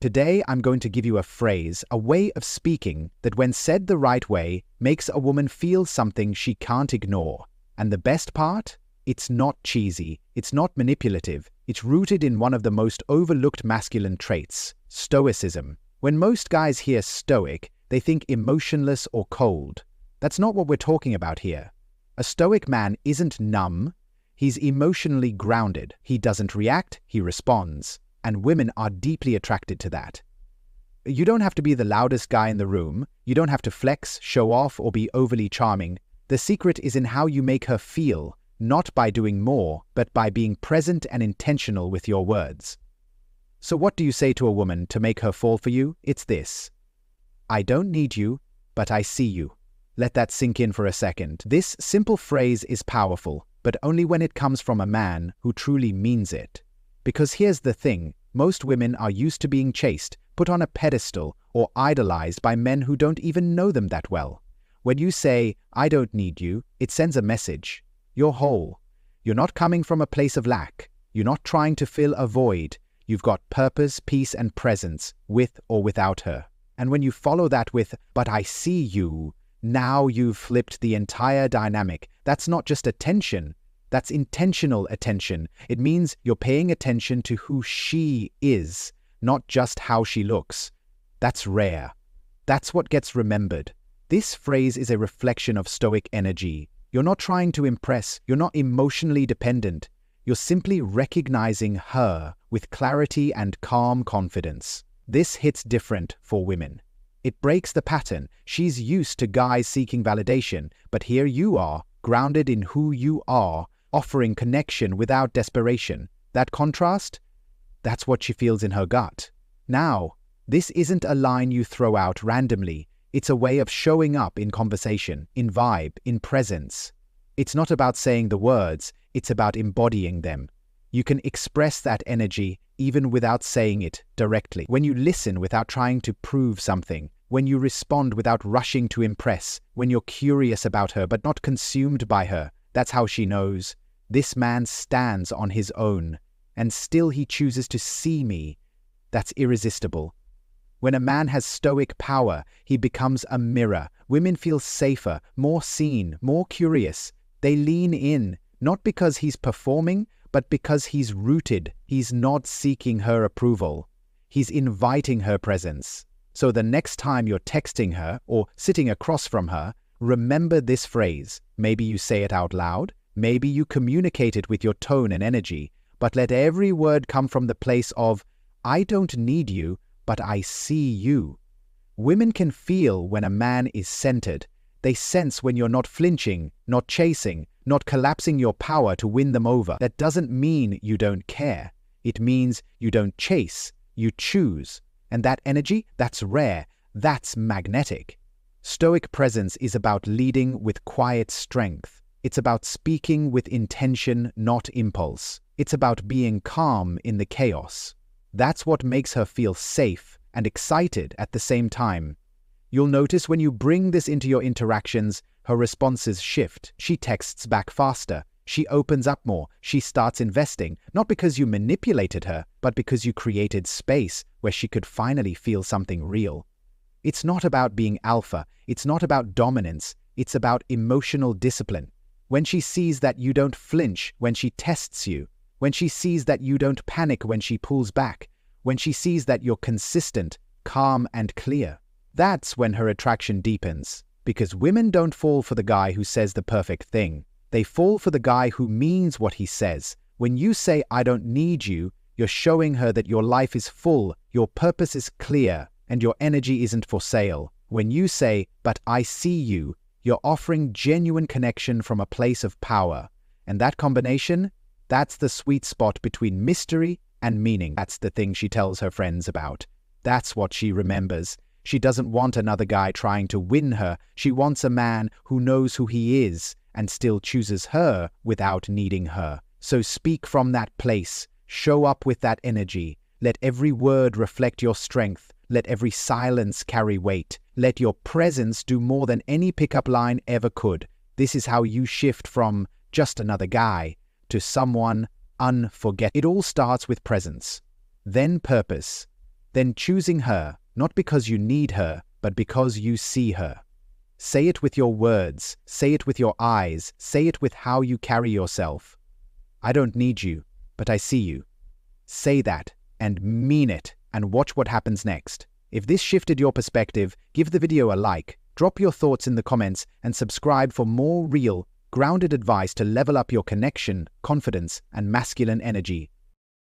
Today, I'm going to give you a phrase, a way of speaking that when said the right way, makes a woman feel something she can't ignore. And the best part? It's not cheesy, it's not manipulative, it's rooted in one of the most overlooked masculine traits, stoicism. When most guys hear stoic, they think emotionless or cold. That's not what we're talking about here. A stoic man isn't numb, he's emotionally grounded. He doesn't react, he responds. And women are deeply attracted to that. You don't have to be the loudest guy in the room. You don't have to flex, show off, or be overly charming. The secret is in how you make her feel, not by doing more, but by being present and intentional with your words. So what do you say to a woman to make her fall for you? It's this: I don't need you, but I see you. Let that sink in for a second. This simple phrase is powerful, but only when it comes from a man who truly means it. Because here's the thing, most women are used to being chased, put on a pedestal, or idolized by men who don't even know them that well. When you say, I don't need you, it sends a message. You're whole. You're not coming from a place of lack. You're not trying to fill a void. You've got purpose, peace, and presence, with or without her. And when you follow that with, but I see you, now you've flipped the entire dynamic. That's not just attention. That's intentional attention. It means you're paying attention to who she is, not just how she looks. That's rare. That's what gets remembered. This phrase is a reflection of stoic energy. You're not trying to impress. You're not emotionally dependent. You're simply recognizing her with clarity and calm confidence. This hits different for women. It breaks the pattern. She's used to guys seeking validation, but here you are, grounded in who you are, offering connection without desperation. That contrast? That's what she feels in her gut. Now, this isn't a line you throw out randomly. It's a way of showing up in conversation, in vibe, in presence. It's not about saying the words, it's about embodying them. You can express that energy even without saying it directly. When you listen without trying to prove something, when you respond without rushing to impress, when you're curious about her but not consumed by her, that's how she knows. This man stands on his own, and still he chooses to see me. That's irresistible. When a man has stoic power, he becomes a mirror. Women feel safer, more seen, more curious. They lean in, not because he's performing, but because he's rooted. He's not seeking her approval. He's inviting her presence. So the next time you're texting her or sitting across from her, remember this phrase. Maybe you say it out loud. Maybe you communicate it with your tone and energy. But let every word come from the place of, I don't need you, but I see you. Women can feel when a man is centered. They sense when you're not flinching, not chasing, not collapsing your power to win them over. That doesn't mean you don't care. It means you don't chase, you choose. And that energy, that's rare, that's magnetic. Stoic presence is about leading with quiet strength. It's about speaking with intention, not impulse. It's about being calm in the chaos. That's what makes her feel safe and excited at the same time. You'll notice when you bring this into your interactions, her responses shift. She texts back faster. She opens up more. She starts investing, not because you manipulated her, but because you created space where she could finally feel something real. It's not about being alpha. It's not about dominance. It's about emotional discipline. When she sees that you don't flinch when she tests you, when she sees that you don't panic when she pulls back, when she sees that you're consistent, calm, and clear, that's when her attraction deepens. Because women don't fall for the guy who says the perfect thing. They fall for the guy who means what he says. When you say, I don't need you, you're showing her that your life is full, your purpose is clear, and your energy isn't for sale. When you say, but I see you, you're offering genuine connection from a place of power. And that combination, that's the sweet spot between mystery and meaning. That's the thing she tells her friends about. That's what she remembers. She doesn't want another guy trying to win her. She wants a man who knows who he is and still chooses her without needing her. So speak from that place. Show up with that energy. Let every word reflect your strength. Let every silence carry weight. Let your presence do more than any pickup line ever could. This is how you shift from just another guy to someone unforgettable. It all starts with presence, then purpose, then choosing her, not because you need her, but because you see her. Say it with your words, say it with your eyes, say it with how you carry yourself. I don't need you, but I see you. Say that, and mean it, and watch what happens next. If this shifted your perspective, give the video a like, drop your thoughts in the comments, and subscribe for more real, grounded advice to level up your connection, confidence, and masculine energy.